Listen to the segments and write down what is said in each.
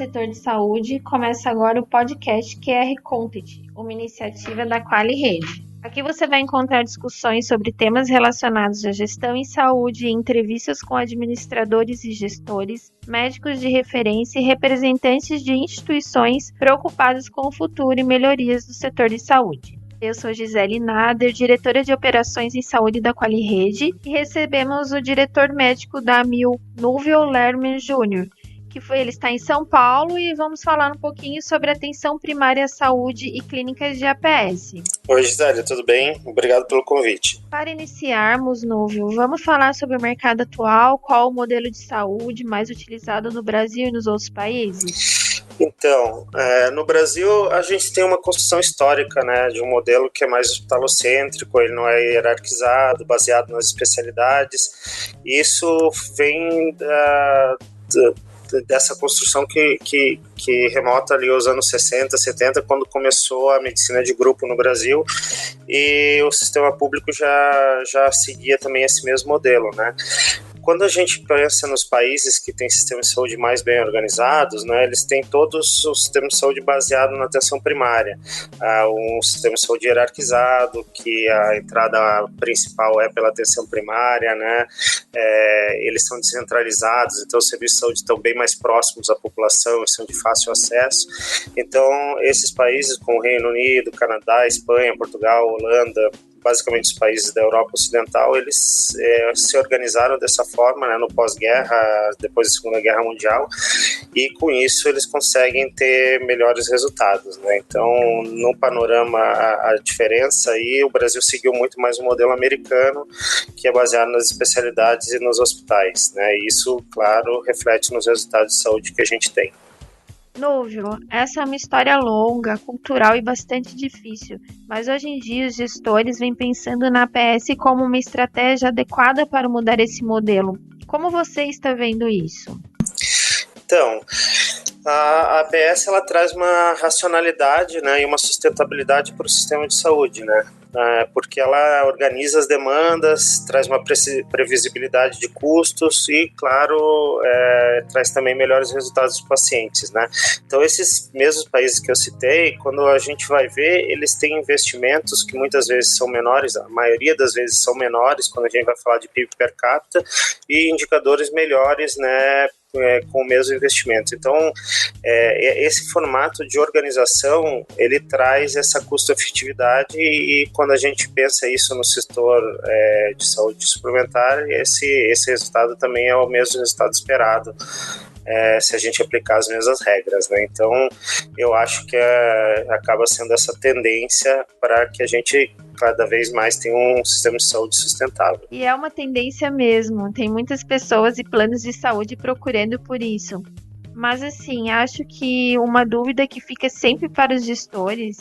setor de saúde, começa agora o podcast QR Content, uma iniciativa da Quali Rede. Aqui você vai encontrar discussões sobre temas relacionados à gestão em saúde, entrevistas com administradores e gestores, médicos de referência e representantes de instituições preocupadas com o futuro e melhorias do setor de saúde. Eu sou Gisele Nader, diretora de operações em saúde da Quali Rede, e recebemos o diretor médico da AMIL, Núvio Lerman Júnior, ele está em São Paulo, e vamos falar um pouquinho sobre atenção primária à saúde e clínicas de APS. Oi, Gisele, tudo bem? Obrigado pelo convite. Para iniciarmos, Núvio, vamos falar sobre o mercado atual, qual o modelo de saúde mais utilizado no Brasil e nos outros países? Então, no Brasil a gente tem uma construção histórica, né, de um modelo que é mais hospitalocêntrico, ele não é hierarquizado, baseado nas especialidades. Isso vem dessa construção que remota ali aos anos 60, 70, quando começou a medicina de grupo no Brasil, e o sistema público já seguia também esse mesmo modelo, né? Quando a gente pensa nos países que têm sistemas de saúde mais bem organizados, né, eles têm todos os sistemas de saúde baseados na atenção primária. Um sistema de saúde hierarquizado, que a entrada principal é pela atenção primária, né, eles são descentralizados, então os serviços de saúde estão bem mais próximos à população e são de fácil acesso. Então, esses países como o Reino Unido, Canadá, Espanha, Portugal, Holanda, basicamente os países da Europa Ocidental, eles se organizaram dessa forma, né, no pós-guerra, depois da Segunda Guerra Mundial, e com isso eles conseguem ter melhores resultados, né? Então, no panorama, a diferença aí, o Brasil seguiu muito mais o modelo americano, que é baseado nas especialidades e nos hospitais, né? E isso, claro, reflete nos resultados de saúde que a gente tem. Núvio, essa é uma história longa, cultural e bastante difícil, mas hoje em dia os gestores vêm pensando na APS como uma estratégia adequada para mudar esse modelo. Como você está vendo isso? Então, a APS ela traz uma racionalidade, né, e uma sustentabilidade para o sistema de saúde, né? Porque ela organiza as demandas, traz uma previsibilidade de custos e, claro, traz também melhores resultados dos pacientes, né? Então, esses mesmos países que eu citei, quando a gente vai ver, eles têm investimentos que muitas vezes são menores, a maioria das vezes são menores, quando a gente vai falar de PIB per capita, e indicadores melhores, né, com o mesmo investimento. Então, esse formato de organização, ele traz essa custo-efetividade, e quando a gente pensa isso no setor de saúde suplementar, esse resultado também é o mesmo resultado esperado, se a gente aplicar as mesmas regras, né? Então, eu acho que acaba sendo essa tendência para que a gente cada vez mais tenha um sistema de saúde sustentável. E é uma tendência mesmo, tem muitas pessoas e planos de saúde procurando por isso. Mas assim, acho que uma dúvida que fica sempre para os gestores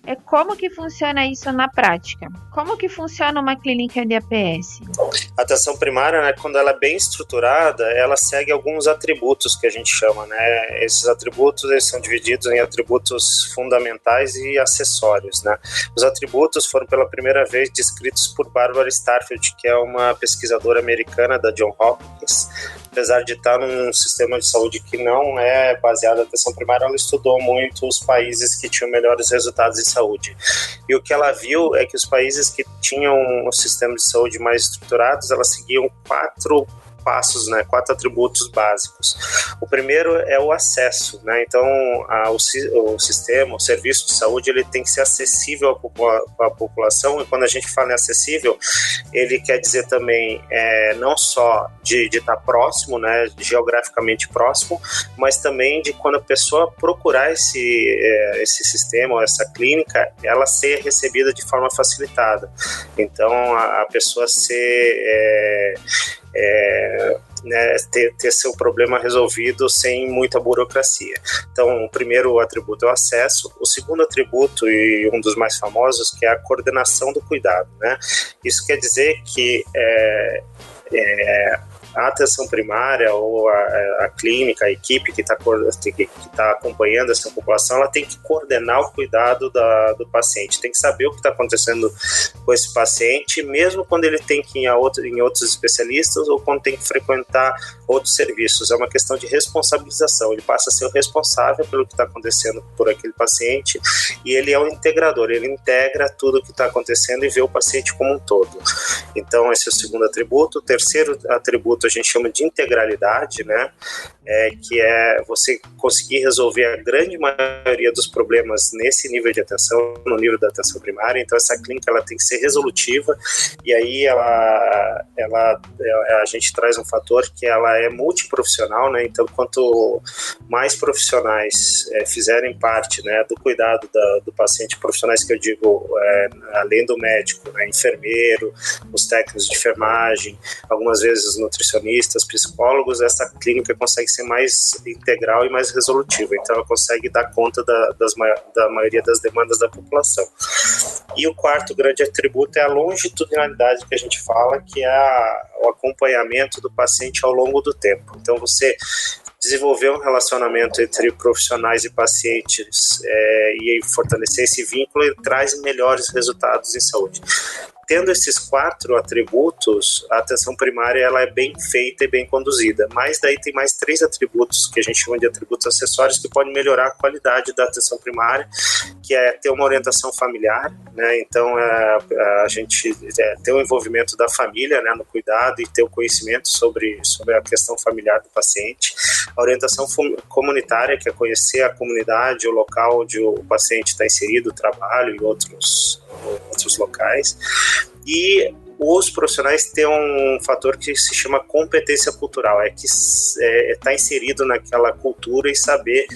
é como que funciona isso na prática. Como que funciona uma clínica de APS? A atenção primária, né, quando ela é bem estruturada, ela segue alguns atributos que a gente chama, né? Esses atributos, eles são divididos em atributos fundamentais e acessórios, né? Os atributos foram pela primeira vez descritos por Barbara Starfield, que é uma pesquisadora americana da Johns Hopkins. Apesar de estar num sistema de saúde que não é baseado na atenção primária, ela estudou muito os países que tinham melhores resultados em saúde. E o que ela viu é que os países que tinham um sistema de saúde mais estruturados, elas seguiam 4 passos, né, 4 atributos básicos. O primeiro é o acesso, né? Então, o sistema, o serviço de saúde, ele tem que ser acessível à população, e quando a gente fala em acessível, ele quer dizer também não só de estar próximo, né, geograficamente próximo, mas também de quando a pessoa procurar esse sistema ou essa clínica, ela ser recebida de forma facilitada. Então, a pessoa ser ter seu problema resolvido sem muita burocracia. Então, o primeiro atributo é o acesso. O segundo atributo, e um dos mais famosos, que é a coordenação do cuidado, né? Isso quer dizer que a atenção primária ou a clínica, a equipe que está acompanhando essa população, ela tem que coordenar o cuidado do paciente, tem que saber o que está acontecendo com esse paciente, mesmo quando ele tem que ir em outros especialistas ou quando tem que frequentar ou dos serviços, é uma questão de responsabilização. Ele passa a ser o responsável pelo que está acontecendo por aquele paciente e ele é o integrador, ele integra tudo o que está acontecendo e vê o paciente como um todo. Então esse é o segundo atributo. O terceiro atributo a gente chama de integralidade, né? Que é você conseguir resolver a grande maioria dos problemas nesse nível de atenção, no nível da atenção primária. Então essa clínica ela tem que ser resolutiva e aí a gente traz um fator que ela é multiprofissional, né? Então quanto mais profissionais fizerem parte, né, do cuidado do paciente, profissionais que eu digo além do médico, né, enfermeiro, os técnicos de enfermagem, algumas vezes nutricionistas, psicólogos, essa clínica consegue ser mais integral e mais resolutiva, então ela consegue dar conta da maioria das demandas da população. E o quarto grande atributo é a longitudinalidade que a gente fala, que é o acompanhamento do paciente ao longo do tempo. Então você desenvolver um relacionamento entre profissionais e pacientes e fortalecer esse vínculo traz melhores resultados em saúde. Tendo esses 4 atributos, a atenção primária ela é bem feita e bem conduzida, mas daí tem mais 3 atributos que a gente chama de atributos acessórios que podem melhorar a qualidade da atenção primária, que é ter uma orientação familiar, né? Então a gente ter o envolvimento da família, né, no cuidado e ter o conhecimento sobre a questão familiar do paciente, a orientação comunitária, que é conhecer a comunidade, o local onde o paciente está inserido, o trabalho e outros locais. E os profissionais têm um fator que se chama competência cultural, que está inserido naquela cultura e saber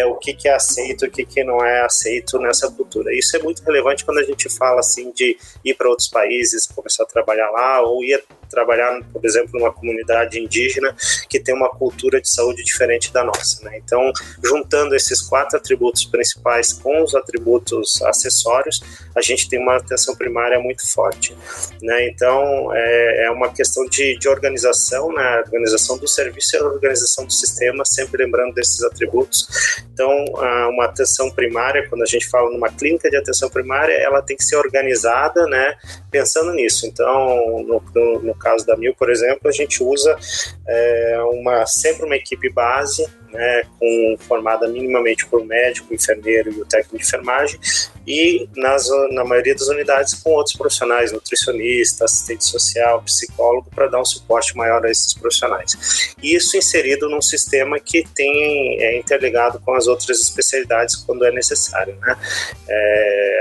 o que é aceito e o que não é aceito nessa cultura. Isso é muito relevante quando a gente fala assim de ir para outros países, começar a trabalhar lá, ou ir trabalhar, por exemplo, numa comunidade indígena que tem uma cultura de saúde diferente da nossa, né? Então, juntando esses 4 atributos principais com os atributos acessórios, a gente tem uma atenção primária muito forte, né? Então, é uma questão de organização, né? A organização do serviço e a organização do sistema, sempre lembrando desses atributos. Então, uma atenção primária, quando a gente fala numa clínica de atenção primária, ela tem que ser organizada, né? Pensando nisso. Então, no caso da Mil, por exemplo, a gente usa sempre uma equipe base, né, formada minimamente por um médico, enfermeiro e o técnico de enfermagem, e na maioria das unidades com outros profissionais, nutricionista, assistente social, psicólogo, para dar um suporte maior a esses profissionais. Isso inserido num sistema que é interligado com as outras especialidades quando é necessário, né?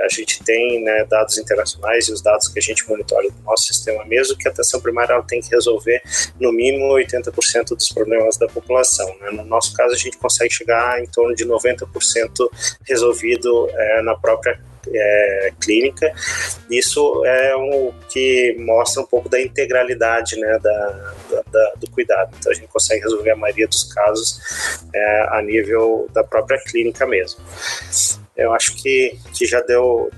A gente tem, né, dados internacionais e os dados que a gente monitora do nosso sistema mesmo, que a atenção primária ela tem que resolver no mínimo 80% dos problemas da população, né? No nosso caso, a gente consegue chegar em torno de 90% resolvido na própria clínica. Isso é o que mostra um pouco da integralidade, né, do cuidado. Então a gente consegue resolver a maioria dos casos a nível da própria clínica mesmo. Eu acho que já deu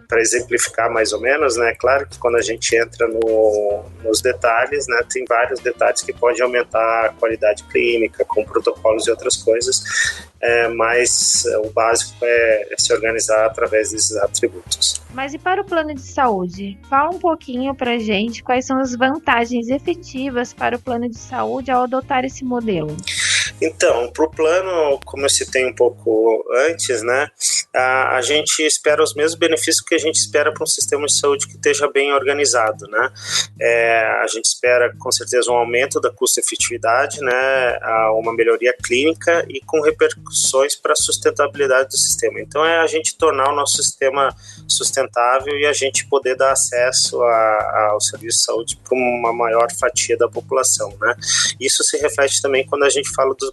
para exemplificar mais ou menos, né? Claro que quando a gente entra nos detalhes, né, tem vários detalhes que podem aumentar a qualidade clínica, com protocolos e outras coisas, mas o básico é se organizar através desses atributos. Mas e para o plano de saúde? Fala um pouquinho para a gente quais são as vantagens efetivas para o plano de saúde ao adotar esse modelo. Então, para o plano, como eu citei um pouco antes, né, a gente espera os mesmos benefícios que a gente espera para um sistema de saúde que esteja bem organizado, né? A gente espera, com certeza, um aumento da custo-efetividade, né, uma melhoria clínica e com repercussões para a sustentabilidade do sistema. Então, a gente tornar o nosso sistema sustentável e a gente poder dar acesso ao serviço de saúde para uma maior fatia da população, né? Isso se reflete também quando a gente fala dos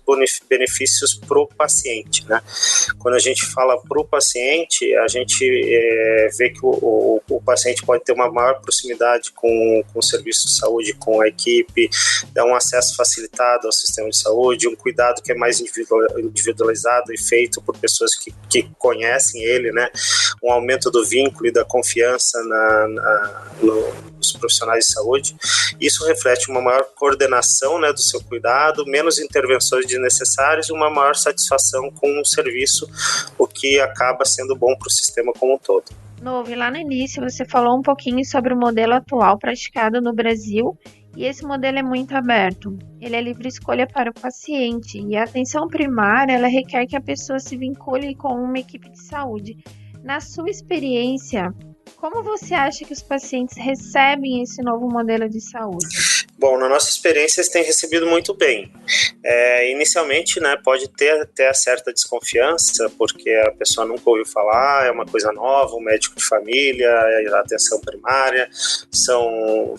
benefícios para o paciente, né? Quando a gente fala para o paciente, a gente vê que o paciente pode ter uma maior proximidade com o serviço de saúde, com a equipe, dar um acesso facilitado ao sistema de saúde, um cuidado que é mais individualizado e feito por pessoas que conhecem ele, né? Um aumento do vínculo e da confiança nos profissionais de saúde. Isso reflete uma maior coordenação, né, do seu cuidado, menos intervenções desnecessárias e uma maior satisfação com o serviço, o que acaba sendo bom para o sistema como um todo. Novo, lá no início você falou um pouquinho sobre o modelo atual praticado no Brasil E esse modelo é muito aberto. Ele é livre escolha para o paciente. E a atenção primária, ela requer que a pessoa se vincule com uma equipe de saúde. Na sua experiência, como você acha que os pacientes recebem esse novo modelo de saúde? Bom, na nossa experiência, eles têm recebido muito bem. Inicialmente, né, pode ter até certa desconfiança, porque a pessoa nunca ouviu falar, é uma coisa nova, o médico de família, a atenção primária, são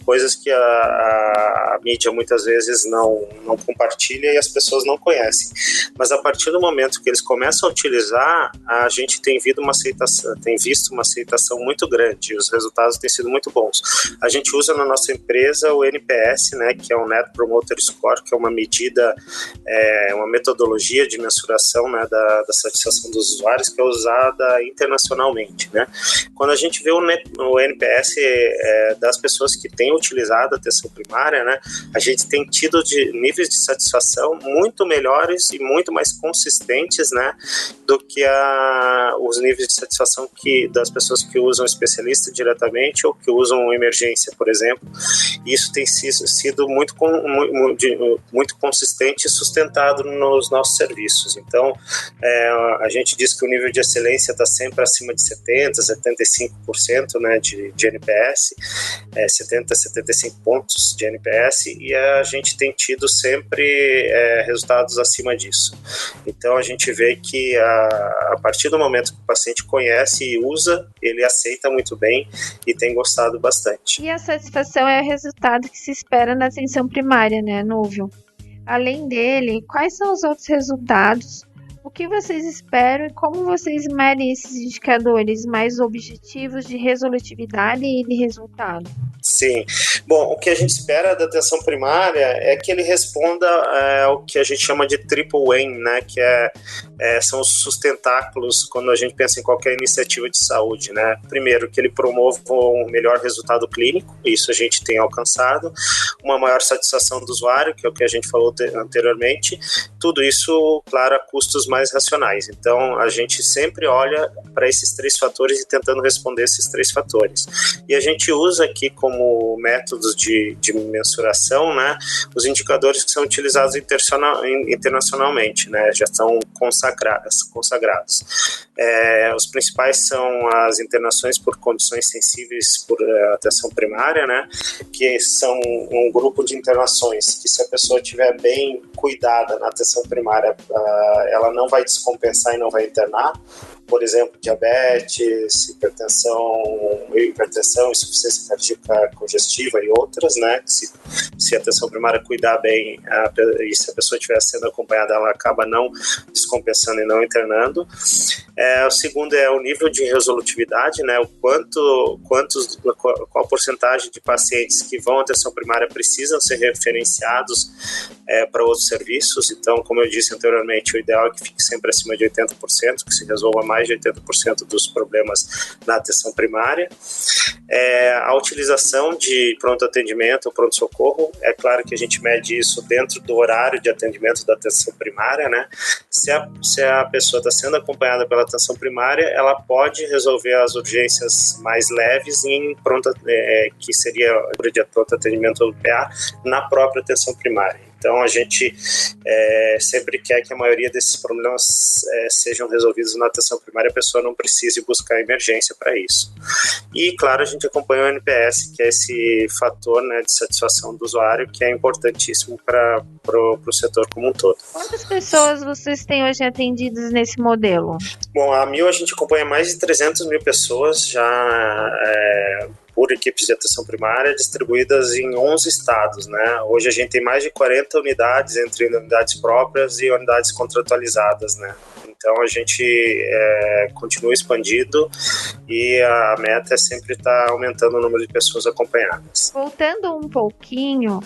coisas que a mídia muitas vezes não compartilha e as pessoas não conhecem. Mas a partir do momento que eles começam a utilizar, a gente tem visto uma aceitação muito grande, e os resultados têm sido muito bons. A gente usa na nossa empresa o NPS, né, que é o Net Promoter Score, que é uma medida, uma metodologia de mensuração, né, da satisfação dos usuários, que é usada internacionalmente, né. Quando a gente vê o NPS das pessoas que têm utilizado a atenção primária, né, a gente tem tido níveis de satisfação muito melhores e muito mais consistentes, né, do que os níveis de satisfação das pessoas que usam especialista diretamente ou que usam emergência, por exemplo. Isso tem sido muito consistente e sustentado nos nossos serviços. Então, a gente diz que o nível de excelência está sempre acima de 70%, 75%, né, de NPS, 70, 75 pontos de NPS, e a gente tem tido sempre resultados acima disso. Então, a gente vê que a partir do momento que o paciente conhece e usa, ele aceita muito bem e tem gostado bastante. E a satisfação é o resultado que se espera na atenção primária, né, Núvio? Além dele, quais são os outros resultados? O que vocês esperam e como vocês medem esses indicadores mais objetivos de resolutividade e de resultado? Sim. Bom, o que a gente espera da atenção primária é que ele responda ao que a gente chama de triple aim, né, que são os sustentáculos quando a gente pensa em qualquer iniciativa de saúde, né. Primeiro, que ele promova um melhor resultado clínico, isso a gente tem alcançado, uma maior satisfação do usuário, que é o que a gente falou anteriormente, tudo isso, claro, a custos mais racionais. Então, a gente sempre olha para esses três fatores e tentando responder esses três fatores. E a gente usa aqui como métodos de mensuração, né, os indicadores que são utilizados internacionalmente, né, já estão consagrados. Os principais são as internações por condições sensíveis por atenção primária, né, que são um grupo de internações que, se a pessoa estiver bem cuidada na atenção primária, ela não vai descompensar e não vai internar. Por exemplo, diabetes, hipertensão, insuficiência cardíaca congestiva e outras, né? Se a atenção primária cuidar bem e se a pessoa estiver sendo acompanhada, ela acaba não descompensando e não internando. O segundo é o nível de resolutividade, né? Qual a porcentagem de pacientes que vão à atenção primária precisam ser referenciados para outros serviços. Então, como eu disse anteriormente, o ideal é que fique sempre acima de 80%, que se resolva mais de 80% dos problemas na atenção primária. A utilização de pronto atendimento ou pronto-socorro, é claro que a gente mede isso dentro do horário de atendimento da atenção primária, né? Se a pessoa está sendo acompanhada pela atenção primária, ela pode resolver as urgências mais leves que seria de pronto atendimento ou PA na própria atenção primária. Então, a gente sempre quer que a maioria desses problemas sejam resolvidos na atenção primária, a pessoa não precise buscar emergência para isso. E, claro, a gente acompanha o NPS, que é esse fator, né, de satisfação do usuário, que é importantíssimo para o setor como um todo. Quantas pessoas vocês têm hoje atendidas nesse modelo? Bom, a Amil a gente acompanha mais de 300 mil pessoas já por equipes de atenção primária distribuídas em 11 estados, né? Hoje a gente tem mais de 40 unidades, entre unidades próprias e unidades contratualizadas, né? Então a gente continua expandindo e a meta é sempre estar aumentando o número de pessoas acompanhadas. Voltando um pouquinho,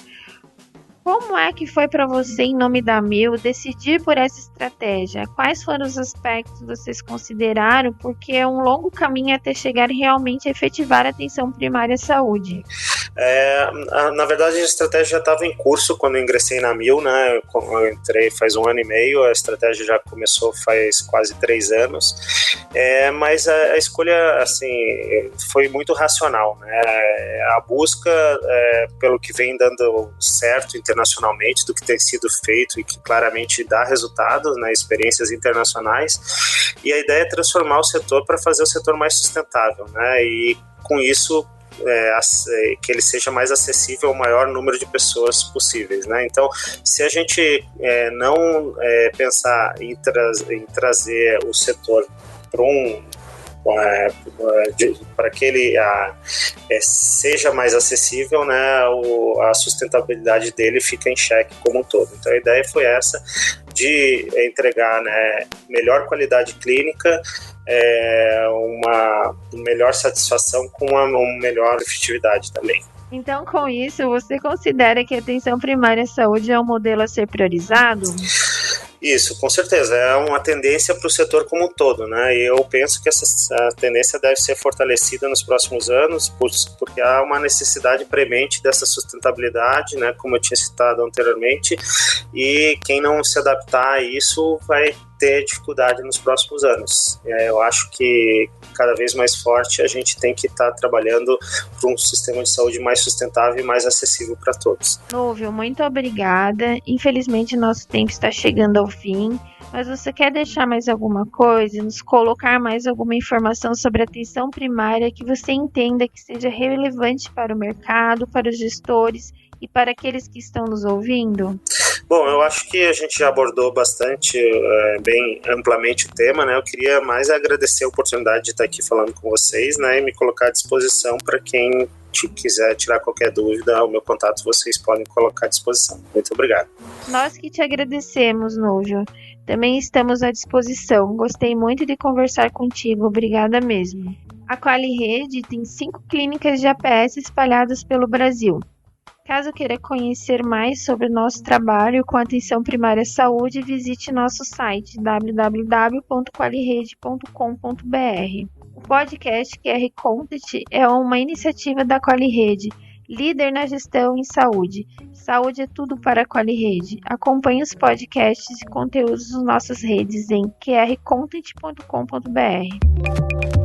como é que foi para você, em nome da Amil, decidir por essa estratégia? Quais foram os aspectos que vocês consideraram? Porque é um longo caminho até chegar realmente a efetivar a atenção primária à saúde. Na verdade, a estratégia já estava em curso quando eu ingressei na Mil, né? Eu entrei faz 1 ano e meio, a estratégia já começou faz quase 3 anos, mas a escolha, assim, foi muito racional, né? A busca, pelo que vem dando certo internacionalmente, do que tem sido feito e que claramente dá resultados, né? Experiências internacionais, e a ideia é transformar o setor para fazer o setor mais sustentável, né? E com isso que ele seja mais acessível ao maior número de pessoas possíveis, né? Então, se a gente não pensar em trazer o setor para que ele seja mais acessível, né, a sustentabilidade dele fica em xeque como um todo. Então a ideia foi essa, de entregar, né, melhor qualidade clínica, uma melhor satisfação com uma melhor efetividade também. Então, com isso, você considera que a atenção primária à saúde é um modelo a ser priorizado? Isso, com certeza, é uma tendência para o setor como um todo, né? E eu penso que essa tendência deve ser fortalecida nos próximos anos, porque há uma necessidade premente dessa sustentabilidade, né? Como eu tinha citado anteriormente, e quem não se adaptar a isso vai ter dificuldade nos próximos anos. Eu acho que cada vez mais forte a gente tem que estar trabalhando para um sistema de saúde mais sustentável e mais acessível para todos. Núvio, muito obrigada. Infelizmente, nosso tempo está chegando ao fim, mas você quer deixar mais alguma coisa, nos colocar mais alguma informação sobre a atenção primária que você entenda que seja relevante para o mercado, para os gestores e para aqueles que estão nos ouvindo? Bom, eu acho que a gente já abordou bastante, bem amplamente o tema, né? Eu queria mais agradecer a oportunidade de estar aqui falando com vocês, né? E me colocar à disposição para quem quiser tirar qualquer dúvida, o meu contato vocês podem colocar à disposição. Muito obrigado. Nós que te agradecemos, Núvio. Também estamos à disposição. Gostei muito de conversar contigo. Obrigada mesmo. A QualiRede tem 5 clínicas de APS espalhadas pelo Brasil. Caso queira conhecer mais sobre o nosso trabalho com atenção primária à saúde, visite nosso site www.qualirede.com.br. O podcast QR Content é uma iniciativa da QualiRede, líder na gestão em saúde. Saúde é tudo para a QualiRede. Acompanhe os podcasts e conteúdos das nossas redes em qrcontent.com.br.